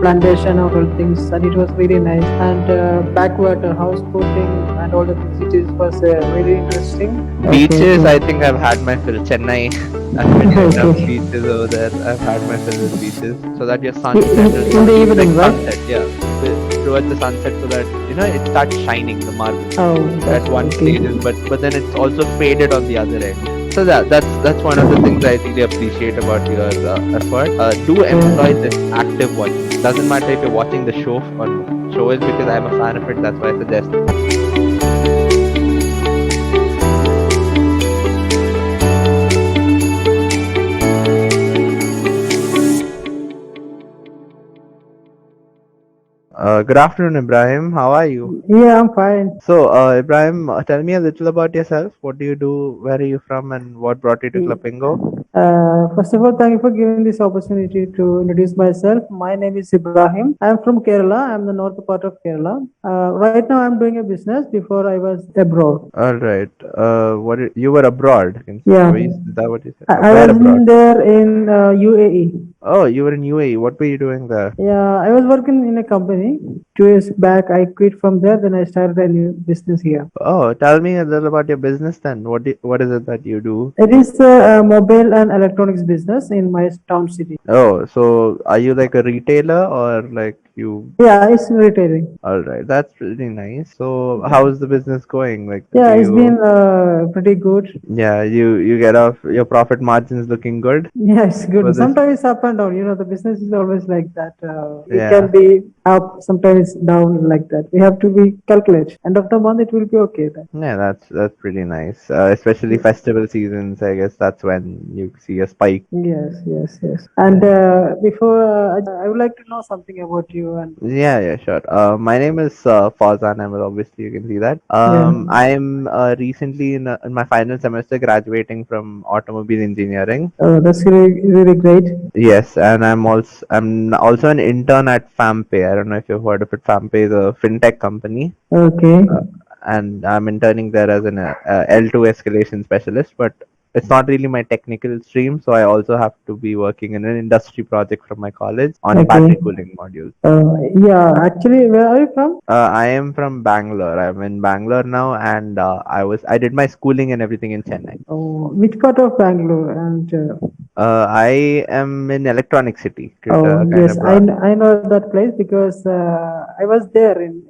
plantation and all things, and it was really nice. And backwater, houseboating, and all the things. It was really interesting. Okay, Beaches, I okay. think I've had my fill. Chennai, I've been to enough Okay. beaches over there. I've had my fill with beaches. So that your sun settles In on the you, like evening, right? sunset, yeah. Towards the sunset, so that it starts shining the marble Oh, at that's one okay. stages, but then it's also faded on the other end. So that's one of the things I really appreciate about your effort. Do employ this active watching. Doesn't matter if you're watching the show on shows, because I'm a fan of it. That's why I suggest. Good afternoon, Ibrahim. How are you? Yeah, I'm fine. So, Ibrahim, tell me a little about yourself. What do you do? Where are you from? And what brought you to Clapingo? First of all, thank you for giving this opportunity to introduce myself. My name is Ibrahim. I'm from Kerala. I'm the north part of Kerala. Right now, I'm doing a business. Before I was abroad. All right. You were abroad? Yeah, Is that what you said? I Where was abroad? in there in UAE. Oh, you were in UAE. What were you doing there? Yeah, I was working in a company. 2 years back, I quit from there. Then I started a new business here. Oh, tell me a little about your business then. What is it that you do? It is a mobile and electronics business in my town city. Oh, so are you like a retailer or like you? Yeah, it's retailing. All right, that's pretty nice. So, how is the business going? Like, do Yeah, it's you? been pretty good. Yeah, you get off your profit margins looking good Yeah, it's for good. this. Sometimes it's up and down. The business is always like that. It Yeah. can be up, sometimes down like that. We have to be calculate. End of the month, it will be okay then. Yeah, that's pretty nice. Especially festival seasons, I guess that's when you see a spike. Yes, yes, yes. And before, I would like to know something about you. And Yeah, sure. My name is Fauzan Ahmed. Obviously, you can see that. yeah, I'm recently in my final semester, graduating from automobile engineering. that's really, really great. Yes, and I'm also an intern at FamPay. I don't know if you've heard of it. FamPay is a fintech company, Okay, uh, and I'm interning there as an L2 escalation specialist. But it's not really my technical stream, so I also have to be working in an industry project from my college on okay. battery cooling modules. Yeah, actually, where are you from? I am from Bangalore. I'm in Bangalore now, and I did my schooling and everything in Chennai. Oh, which part of Bangalore? And I am in Electronic City, oh, kind yes, of broad. I know that place because I was there in,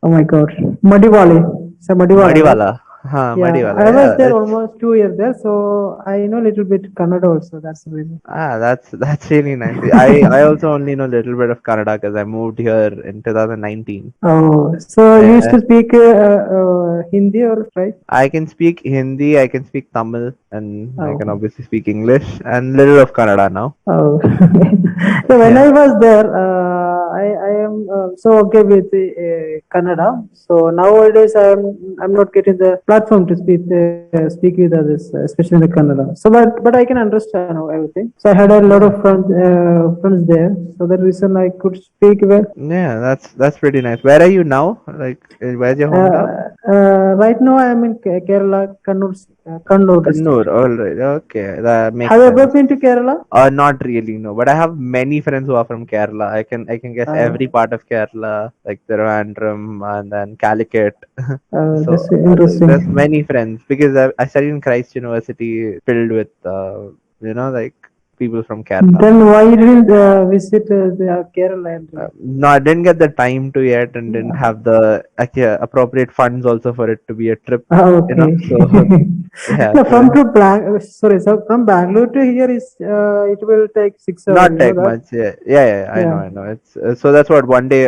oh my God, Madiwali. It's a Madiwala, right? Madiwala. Huh, Yeah, Madiwala. I was Yeah, there it's almost 2 years there, so I know a little bit Kannada also. That's the reason. that's really nice. I also only know a little bit of Kannada because I moved here in 2019. Oh, so you used Uh, to speak Hindi or right? I can speak Hindi, I can speak Tamil, and I can Oh. obviously speak English and little of Kannada now. Oh, so when Yeah. I was there, I am so okay with the, Kannada. So nowadays I'm not getting the platform to speak with others, especially in the Kannada. So but I can understand everything. So I had a lot of Yeah. friends there. So that reason I could speak well. Yeah, that's pretty nice. Where are you now? Like, where's your hometown? Right now I am in Kerala, Kannur Kannur. district. All right. Okay, that makes Have you ever sense. been to Kerala? Not really, no. But I have many friends who are from Kerala. I can guess every Uh, part of Kerala, like Thiruvananthapuram and then Calicut. So that's there's interesting. many friends because I studied in Christ University, filled with like people from Kerala. Then why you didn't visit the Kerala? And, No, I didn't get the time to yet, and didn't have the appropriate funds also for it to be a trip. okay. So yeah, No, so sorry, so from Bangalore to here is it will take 6 hours. not You know take that? much. Yeah. Yeah. I know. It's so that's what one day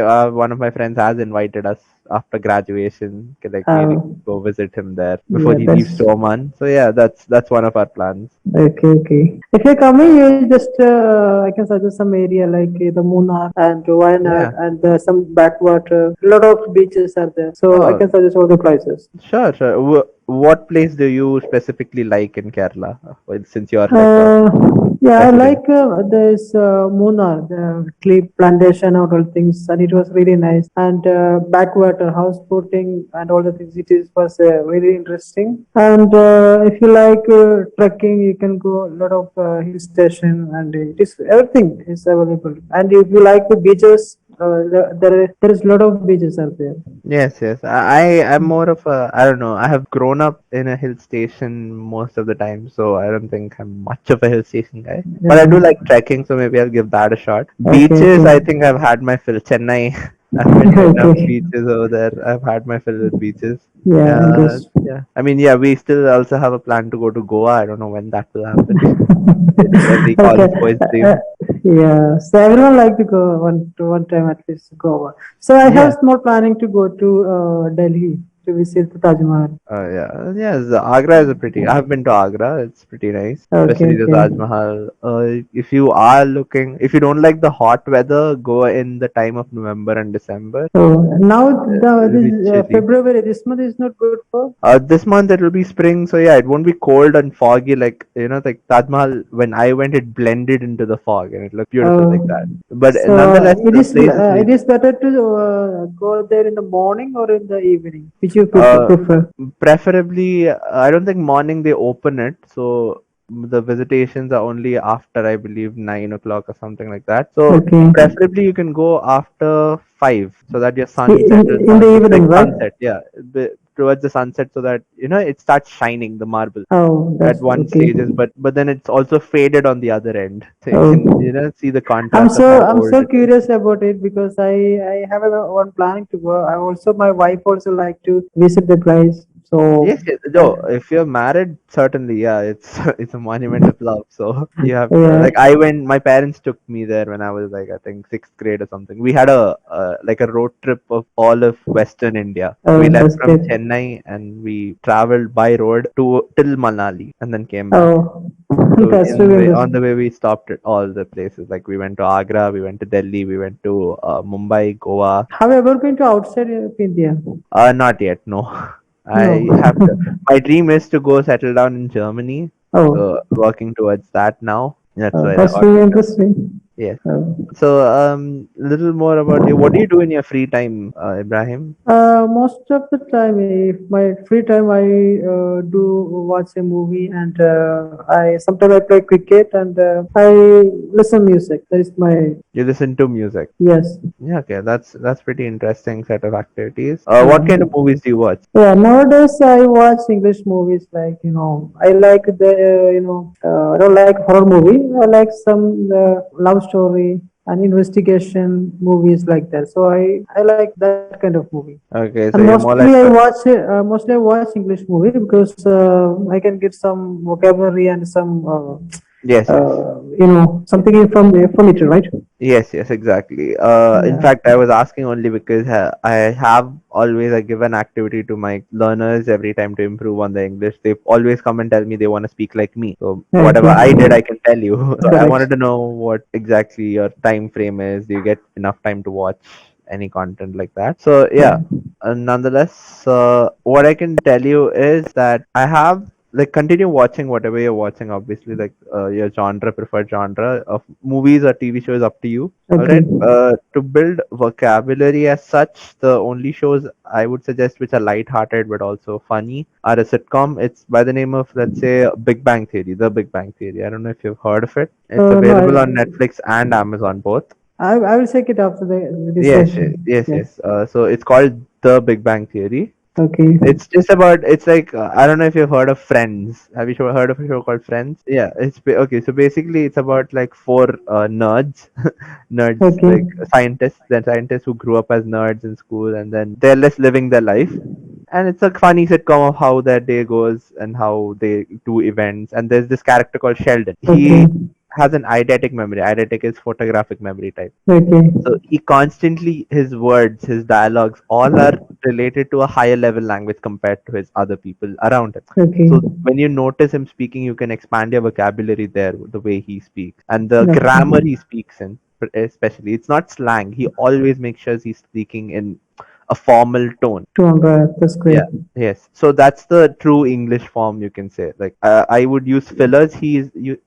one of my friends has invited us after graduation. Like we Uh, go visit him there before yeah, he leaves that's to Oman. So yeah, that's one of our plans. okay. Okay. If you're coming, you just I can suggest some area like the Munnar and Wayanad Yeah. and some backwater. A lot of beaches are there, so I Oh, can suggest all the places. sure. what place do you specifically like in Kerala? Well, since you're like a Uh, yeah, I resident. like this Munnar, the tea plantation and all things, and it was really nice. And backwater, houseboating, and all the things. Was really interesting. And if you like trekking, you can go a lot of hill station, and it is everything is available. And if you like the beaches, there is a lot of beaches out there. Yes, yes. I'm more of a, I don't know. I have grown up in a hill station most of the time, so I don't think I'm much of a hill station guy. But I Yeah. do like trekking, so maybe I'll give that a shot. Okay. Beaches, I Okay. think I've had my fill. Chennai, I've been to enough Okay. beaches over there. I've had my fill with beaches. Yeah. Interesting. Yeah. I mean, yeah, we still also have a plan to go to Goa. I don't know when that will happen. It's every Okay. college boy's dream. Yeah. So everyone like to go one time at least to Goa. So I have Yeah. small planning to go to Delhi to visit the Taj Mahal. Yeah, yes. Agra is a pretty. I've been to Agra. It's pretty nice, Okay. especially the Okay. Taj Mahal. If you are looking, if you don't like the hot weather, go in the time of November and December. So now It'll this be chilly. February this month is not good for. This month it will be spring, so yeah, it won't be cold and foggy like like Taj Mahal. When I went, it blended into the fog and it looked beautiful like that. But So nonetheless, the place is it is better to go there in the morning or in the evening, which you uh, prefer. preferably, I don't think morning they open it, so the visitations are only after I believe 9 o'clock or something like that. So Okay. preferably you can go after 5 so that your sun settles In the down. It's evening, like right? sunset, yeah, towards the sunset, so that it starts shining the marble Oh, at that's one okay. stages, but then it's also faded on the other end, so you can Oh, see the contrast of how I'm old so it is. curious about it because I have one planning to go. I also my wife also like to visit the place. So Yes, yes. uh, No, if you're married, certainly, yeah, it's it's a monument of love. So you have yeah. like I went. My parents took me there when I was like I think sixth grade or something. We had a like a road trip of all of Western India. We Oh, left that's from good. Chennai and we traveled by road to till Manali and then came back. Oh, So that's in really way on the interesting. way we stopped at all the places. Like we went to Agra, we went to Delhi, we went to Mumbai, Goa. Have you ever been to outside of India? Not yet, no. No. I have to. My dream is to go settle down in Germany. So Oh, working towards that now. That's why I that's got really to Germany. interesting. Yes. Oh. So little more about you. What do you do in your free time, Ibrahim? Most of the time, if my free time, I do watch a movie, and I sometimes I play cricket, and I listen music. That is my You listen to music. yes. Yeah, okay, that's pretty interesting set of activities. What kind of Uh, movies do you watch? yeah, nowadays I watch English movies like I like the I don't like horror movie. I like some love story and investigation movies like that. So I like that kind of movie. Okay, And so you're more like a mostly I watch English movie because I can get some vocabulary and some yes, yes. something from it, right? Yes, yes, exactly. In Yeah. fact, I was asking only because I have always I give an activity to my learners every time to improve on the English. They always come and tell me they want to speak like me. So whatever Okay. I did, I can tell you. So I wanted Correct. to know what exactly your time frame is. Do you get enough time to watch any content like that? So yeah. Nonetheless, what I can tell you is that I have like continue watching whatever you're watching. Obviously, like your preferred genre of movies or TV shows, up to you. All Okay. right. To build vocabulary as such, the only shows I would suggest which are light-hearted but also funny are a sitcom. It's by the name of, let's say, Big Bang Theory. The Big Bang Theory. I don't know if you've heard of it. It's No, available on Netflix and Amazon both. I will check it after this Yes, yes, session. yes, Yeah. yes. So it's called The Big Bang Theory. Okay. It's just about. It's like I don't know if you've heard of Friends. Have you heard of a show called Friends? Yeah, okay. So basically, it's about like four nerds, nerds Okay. like scientists. Then scientists who grew up as nerds in school, and then they're less living their life. And it's a funny sitcom of how their day goes and how they do events. And there's this character called Sheldon. Okay. He has an eidetic memory. Eidetic is photographic memory type. Okay. So he constantly, his words, his dialogues, all are related to a higher level language compared to his other people around him. Okay. So when you notice him speaking, you can expand your vocabulary there, the way he speaks and the Okay. grammar he speaks in, especially. It's not slang. He always makes sure he's speaking in a formal tone. 200. That's great. Yeah. Yes. So that's the true English form, you can say. Like I would use fillers.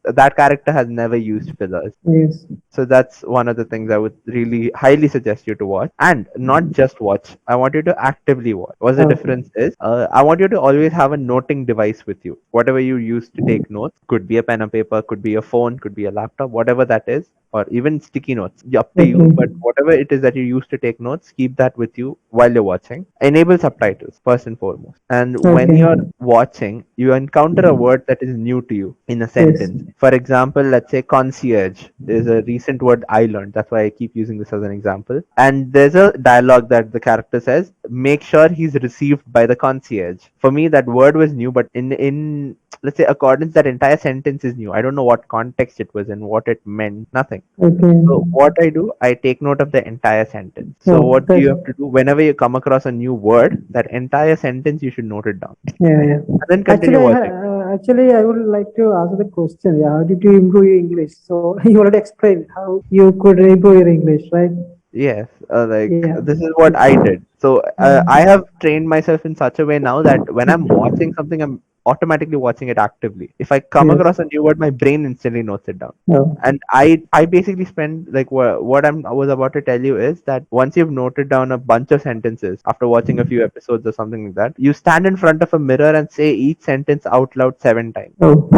That character has never used fillers. Yes. So that's one of the things I would really highly suggest you to watch, and not just watch. I want you to actively watch. What the Okay. difference is? I want you to always have a noting device with you. Whatever you use to take notes, could be a pen and paper, could be a phone, could be a laptop, whatever that is, or even sticky notes. Up to you. But Okay. whatever it is that you use to take notes, keep that with you while you're watching. Enable subtitles first and foremost. And when Okay. you're watching, you encounter a word that is new to you in a Yes. sentence. For example, let's say concierge is a recent word I learned. That's why I keep using this as an example. And there's a dialogue that the character says, make sure he's received by the concierge. For me, that word was new, but in let's say accordance, that entire sentence is new. I don't know what context it was in, what it meant, nothing. So Okay. what I do, I take note of the entire sentence. So Oh, what do that's you have to do? Whenever you come across a new word, that entire sentence you should note it down yeah, yeah. and then Actually, continue watching. actually, I would like to ask the question. Yeah, how did you improve your English? So you already explained how you could improve your English, right? Yes, like Yeah. this is what I did. So I have trained myself in such a way now that when I'm watching something, I'm automatically watching it actively. If I come Yes. across a new word, my brain instantly notes it down. Oh. And I basically spend like what I was about to tell you is that once you've noted down a bunch of sentences after watching a few episodes or something like that, you stand in front of a mirror and say each sentence out loud 7 times. Oh.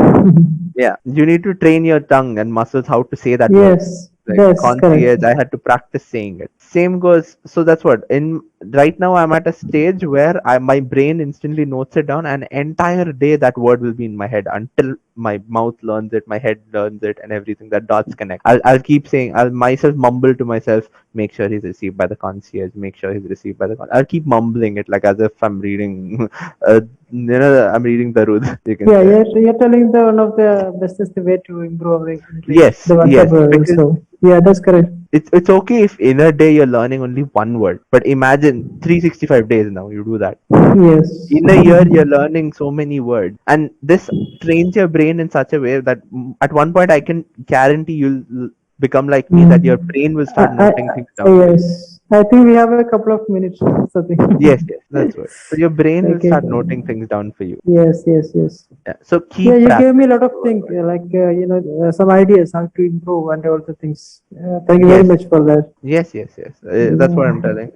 Yeah, you need to train your tongue and muscles how to say that word. yes. Like That's correct. concierge, I had to practice saying it. Same goes. So that's what. In right now, I'm at a stage where my brain instantly notes it down, and entire day that word will be in my head until my mouth learns it, my head learns it, and everything. That dots connect. I'll keep saying. I'll myself mumble to myself. Make sure he's received by the concierge. Make sure he's received by the. I'll keep mumbling it like as if I'm reading. I'm reading Darud. You can Yeah, say. you're telling the one of the bestest way to improve our English, Yes, the yes, vocabulary. because So yeah, that's correct. it's okay if in a day you're learning only one word, but imagine 365 days now you do that. Yes. In a year you're learning so many words, and this trains your brain in such a way that at one point I can guarantee you'll become like me, that your Mm. brain will start noting things down for you. Yes. I think we have a couple of minutes or something. Yes, yes, that's what. So your brain will okay. start noting things down for you. Yes, yes, yes. Yeah. So Yeah, keep you gave me a practicing. lot of things, some ideas how to improve and all the things. Thank you very Yes. much for that. Yes, yes, yes. That's what I'm Yeah. telling.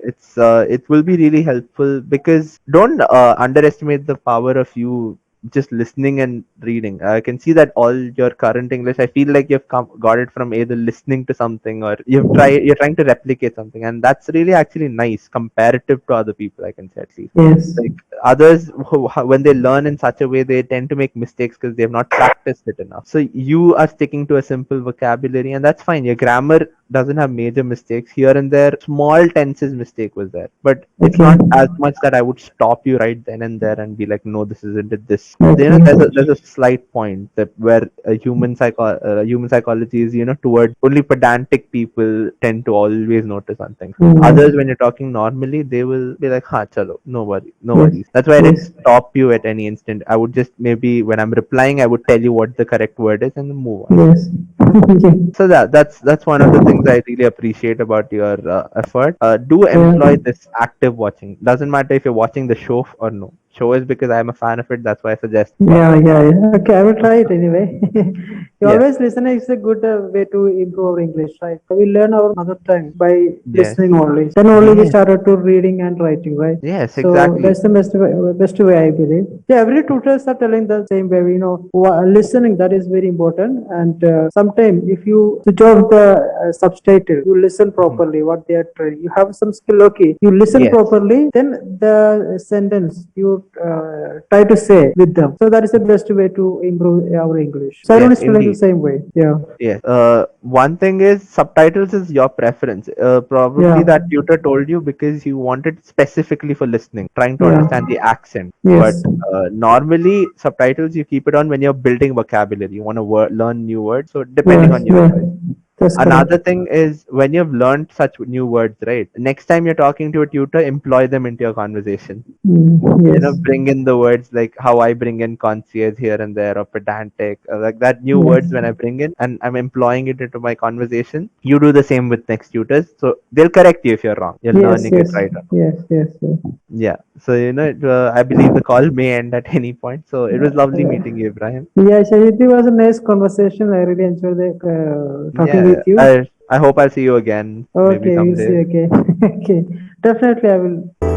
It will be really helpful, because don't underestimate the power of you just listening and reading. I can see that all your current English, I feel like got it from either listening to something, or you're trying to replicate something, and that's really actually nice comparative to other people. I can say, at least. Yes. Like others, when they learn in such a way, they tend to make mistakes because they have not practiced it enough. So you are sticking to a simple vocabulary, and that's fine. Your grammar doesn't have major mistakes. Here and there, small tenses mistake was there, but it's Okay. not as much that I would stop you right then and there and be like, no, this isn't it. This, Okay. there's a slight point that where human psychology is, towards only pedantic people tend to always notice something. Others, Mm. when you're talking normally, they will be like, ha, chalo, no worry, no Yes. worries. That's why I didn't Yes. stop you at any instant. I would just, maybe when I'm replying, I would tell you what the correct word is and then move on. Yes. So that's one of the things I really appreciate about your effort. Do yeah. employ this active watching. Doesn't matter if you're watching the show or no. Show is because I'm a fan of it. That's why I suggest Yeah, watching. yeah, yeah. Okay, I will try it anyway. you Yes, always listen is a good way to improve our English, right? We learn our mother tongue by yes, listening only. Then only we yes, started to reading and writing, right? yes. So Exactly. that's the best way I believe. Yeah, every tutors are telling the same way. Listening that is very important. And sometimes if you switch off the subtitle, you listen Mhm. properly what they are trying. You have some skill, okay? You listen Yes, properly, then the sentence you try to say with them. So that is the best way to improve our English. So everyone yes, is feeling the indeed. same way. Yeah. Yes. One thing is subtitles is your preference. Probably Yeah. that tutor told you because he wanted specifically for listening, trying to Yeah. understand the accent. But Yes. normally subtitles you keep it on when you're building vocabulary. You want to learn new words. So depending Yes. on your Yeah. choice. That's correct. Another thing is when you've learned such new words, right? Next time you're talking to a tutor, employ them into your conversation. Yes. Bring in the words like how I bring in concierge here and there, or pedantic, like that new Yes. words when I bring in and I'm employing it into my conversation. You do the same with next tutors, so they'll correct you if you're wrong. You're Yes. learning it Yes. right or not. Yes. Yes. Yes. Yeah. So I believe the call may end at any point. So it was lovely Uh, meeting you, Ibrahim. yeah, Shahid, it was a nice conversation. I really enjoyed the talking Yeah. with you. I hope I'll see you again maybe Okay, we'll see. someday. Okay, okay, definitely I will.